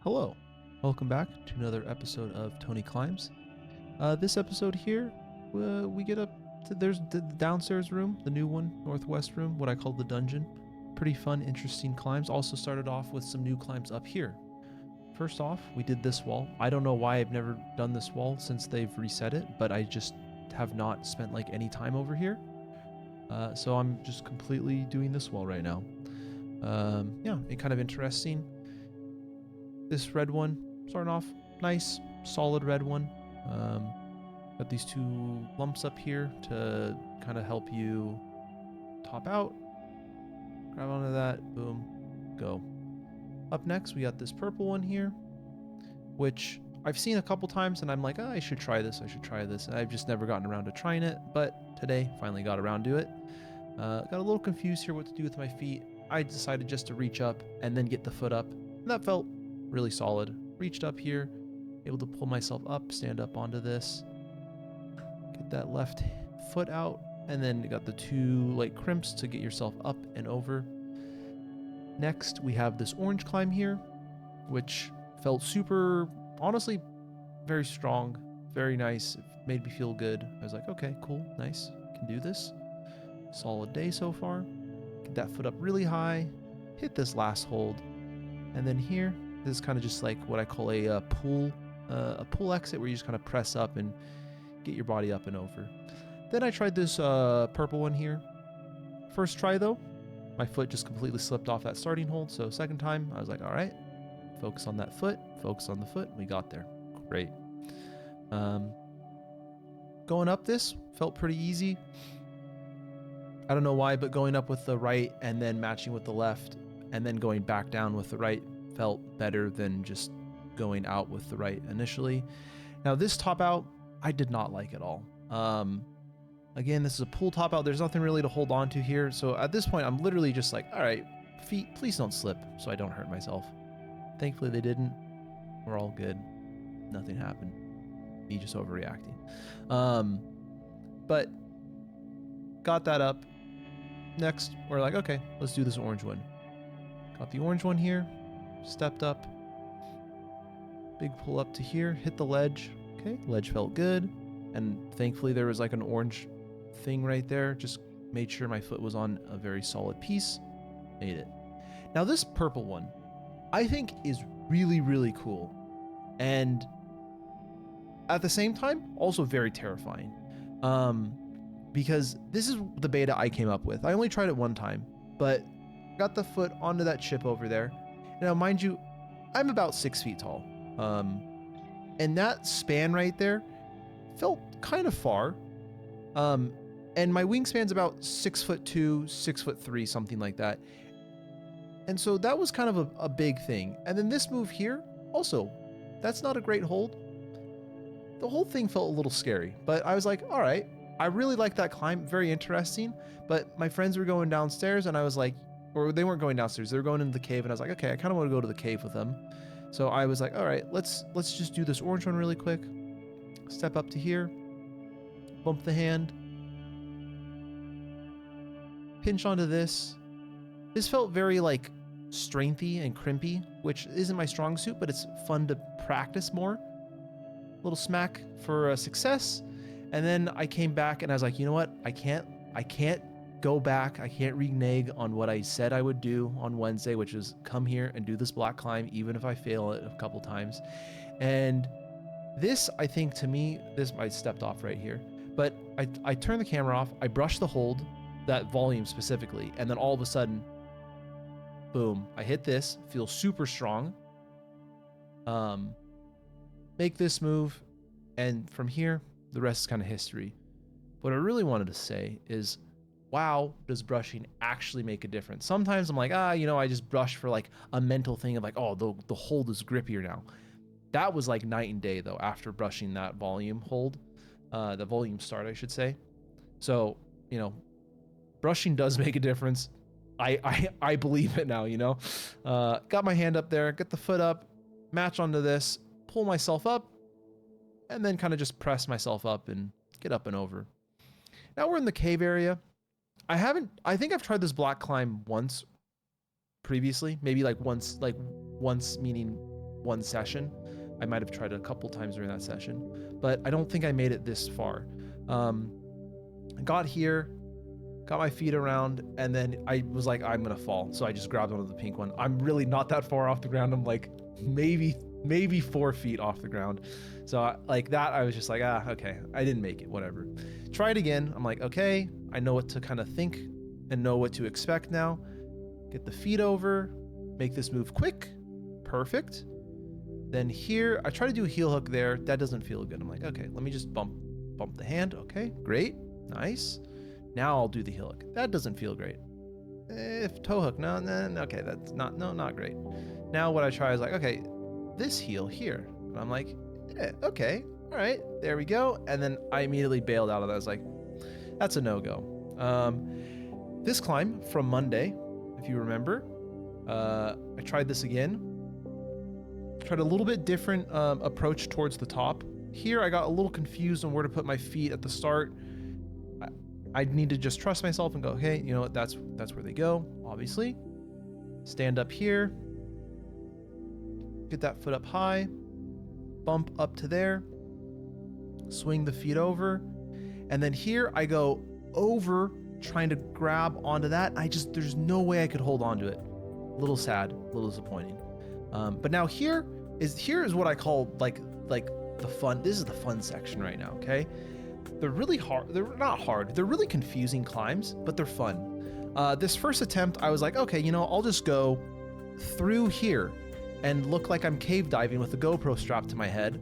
Hello, welcome back to another episode of Tony Climbs. This episode here, we get up to, there's the downstairs room, the new one, northwest room, what I call the dungeon. Pretty fun, interesting climbs. Also started off with some new climbs up here. First off, we did this wall. I don't know why I've never done this wall since they've reset it, but I just have not spent like any time over here. So I'm just completely doing this wall right now. Yeah, it kind of interesting. This red one, starting off nice, solid red one. Got these two lumps up here to kind of help you top out. Grab onto that, boom, go. Up next, we got this purple one here, which I've seen a couple times and I'm like, oh, I should try this, And I've just never gotten around to trying it, but today finally got around to it. Got a little confused here what to do with my feet. I decided just to reach up and then get the foot up. And that felt really solid. Reached up here, able to pull myself up, stand up onto this, get that left foot out, and then you got the two like crimps to get yourself up and over. Next, we have this orange climb here, which felt super, honestly, very strong, very nice. It made me feel good. I was like, okay, cool, nice, can do this. Solid day so far. Get that foot up really high, hit this last hold, and then here, this is kind of just like what I call a pull exit, where you just kind of press up and get your body up and over. Then I tried this purple one here. First try though, my foot just completely slipped off that starting hold. So second time, I was like, all right, focus on that foot, focus on the foot. We got there. Great. Going up this felt pretty easy. I don't know why, but going up with the right and then matching with the left and then going back down with the right felt better than just going out with the right initially. Now this top out, I did not like at all. Again, this is a pull top out. There's nothing really to hold on to here. So at this point, I'm literally just like, all right, feet, please don't slip so I don't hurt myself. Thankfully they didn't. We're all good. Nothing happened. Me just overreacting. But got that up. Next, we're like, okay, let's do this orange one. Got the orange one here. Stepped up, big pull up to here, hit the ledge. Okay, ledge felt good, and thankfully there was like an orange thing right there. Just made sure my foot was on a very solid piece. Made it. Now this purple one, I think is really, really cool, and at the same time also very terrifying, because this is the beta I came up with. I only tried it one time, but got the foot onto that chip over there. Now, mind you, I'm about 6 feet tall. And that span right there felt kind of far. And my wingspan's about 6'2", 6'3", something like that. And so that was kind of a big thing. And then this move here, also, that's not a great hold. The whole thing felt a little scary, but I was like, all right, I really like that climb, very interesting. But my friends were going downstairs and I was like, or they weren't going downstairs, they were going into the cave, and I was like, okay, I kind of want to go to the cave with them. So I was like, all right, let's just do this orange one really quick. Step up to here, bump the hand, pinch onto this. This felt very like strengthy and crimpy, which isn't my strong suit, but it's fun to practice more. Little smack for success. And then I came back and I was like, you know what? I can't go back. I can't renege on what I said I would do on Wednesday, which is come here and do this black climb, even if I fail it a couple times. And this, I think to me, I stepped off right here, but I turned the camera off. I brushed the hold, that volume specifically. And then all of a sudden, boom, I hit this, feel super strong. Make this move. And from here, the rest is kind of history. What I really wanted to say is, wow, does brushing actually make a difference? Sometimes I'm like, I just brush for like a mental thing of like, oh, the hold is grippier now. That was like night and day though, after brushing that volume hold, the volume start, I should say. So, brushing does make a difference. I believe it now, got my hand up there, get the foot up, match onto this, pull myself up, and then kind of just press myself up and get up and over. Now we're in the cave area. I think I've tried this black climb once previously, maybe like once meaning one session. I might have tried it a couple times during that session, but I don't think I made it this far. I got here, got my feet around, and then I was like, I'm gonna fall. So I just grabbed one of the pink one. I'm really not that far off the ground. I'm like maybe 4 feet off the ground. So like that, I was just like, okay, I didn't make it, whatever. Try it again. I'm like, okay, I know what to kind of think and know what to expect now. Get the feet over, make this move quick, perfect. Then here, I try to do a heel hook there. That doesn't feel good. I'm like, okay, let me just bump the hand. Okay, great, nice. Now I'll do the heel hook. That doesn't feel great. If toe hook, no, okay, that's not great. Now what I try is like, okay, this heel here. And I'm like, yeah, okay, all right, there we go. And then I immediately bailed out of that. I was like, that's a no-go. This climb from Monday, if you remember, I tried this again. Tried a little bit different approach towards the top. Here I got a little confused on where to put my feet at the start. I need to just trust myself and go, okay, you know what, that's where they go, obviously. Stand up here. Get that foot up high. Bump up to there. Swing the feet over. And then here I go over, trying to grab onto that. There's no way I could hold onto it. A little sad, a little disappointing. But now here is what I call like the fun. This is the fun section right now, okay? They're really hard. They're not hard. They're really confusing climbs, but they're fun. This first attempt, I was like, okay, you know, I'll just go through here and look like I'm cave diving with a GoPro strapped to my head.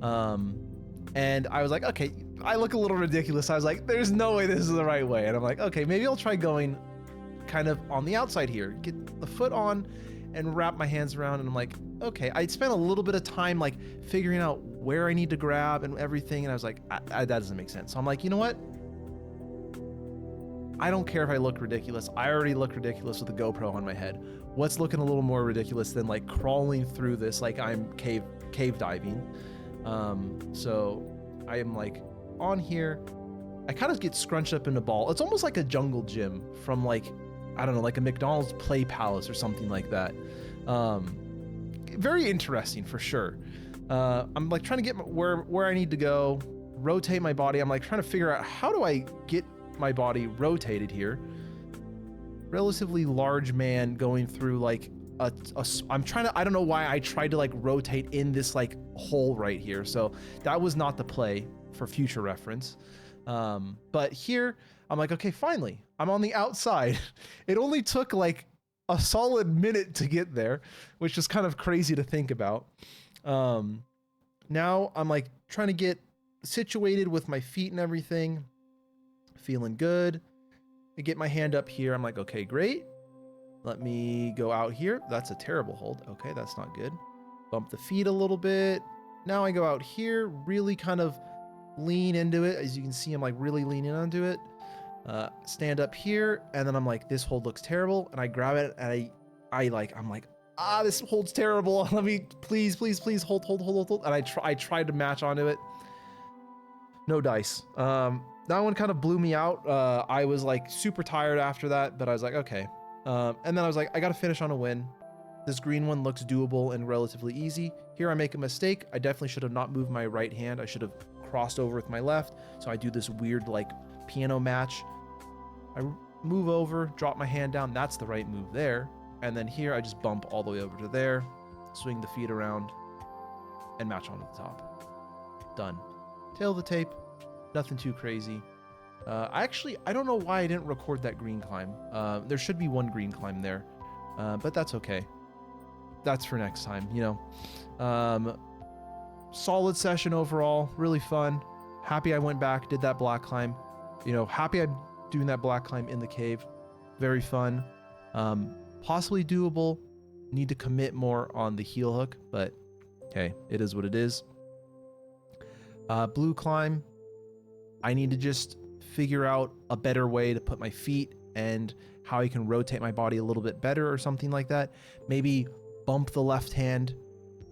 And I was like, okay, I look a little ridiculous. I was like, there's no way this is the right way. And I'm like, okay, maybe I'll try going kind of on the outside here, get the foot on and wrap my hands around. And I'm like, okay, I spent a little bit of time like figuring out where I need to grab and everything. And I was like, that doesn't make sense. So I'm like, you know what? I don't care if I look ridiculous. I already look ridiculous with a GoPro on my head. What's looking a little more ridiculous than like crawling through this like I'm cave diving? So I am like on here. I kind of get scrunched up in a ball. It's almost like a jungle gym from like, I don't know, like a McDonald's Play Palace or something like that. Very interesting for sure. I'm like trying to get where I need to go, rotate my body. I'm like trying to figure out how do I get my body rotated here. Relatively large man going through like I'm trying to, I don't know why I tried to like rotate in this like hole right here. So that was not the play for future reference. But here I'm like, okay, finally I'm on the outside. It only took like a solid minute to get there, which is kind of crazy to think about. Now I'm like trying to get situated with my feet and everything, feeling good. I get my hand up here. I'm like, okay, great. Let me go out here. That's a terrible hold. Okay, that's not good. Bump the feet a little bit. Now I go out here, really kind of lean into it. As you can see, I'm like really leaning onto it. Stand up here, and then I'm like, this hold looks terrible. And I grab it, and I'm like, this hold's terrible. Let me, please hold. And I tried to match onto it. No dice. That one kind of blew me out. I was like super tired after that, but I was like, okay. And then I was like, I got to finish on a win. This green one looks doable and relatively easy. Here I make a mistake. I definitely should have not moved my right hand. I should have crossed over with my left. So I do this weird like piano match. I move over, drop my hand down. That's the right move there. And then here I just bump all the way over to there, swing the feet around, and match onto the top. Done. Tail of the tape. Nothing too crazy. I don't know why I didn't record that green climb. There should be one green climb there, but that's okay. That's for next time, you know. Solid session overall, really fun. Happy I went back, did that black climb. You know, happy I'm doing that black climb in the cave. Very fun. Possibly doable. Need to commit more on the heel hook, but hey, it is what it is. Blue climb. I need to just figure out a better way to put my feet and how I can rotate my body a little bit better or something like that. Maybe bump the left hand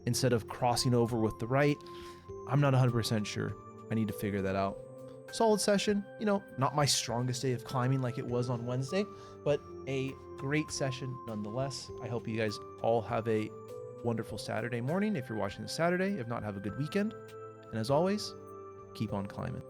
instead of crossing over with the right. I'm not 100% sure. I need to figure that out. Solid session, you know, not my strongest day of climbing like it was on Wednesday, but a great session nonetheless. I hope you guys all have a wonderful Saturday morning if you're watching this Saturday. If not, have a good weekend. And as always, keep on climbing.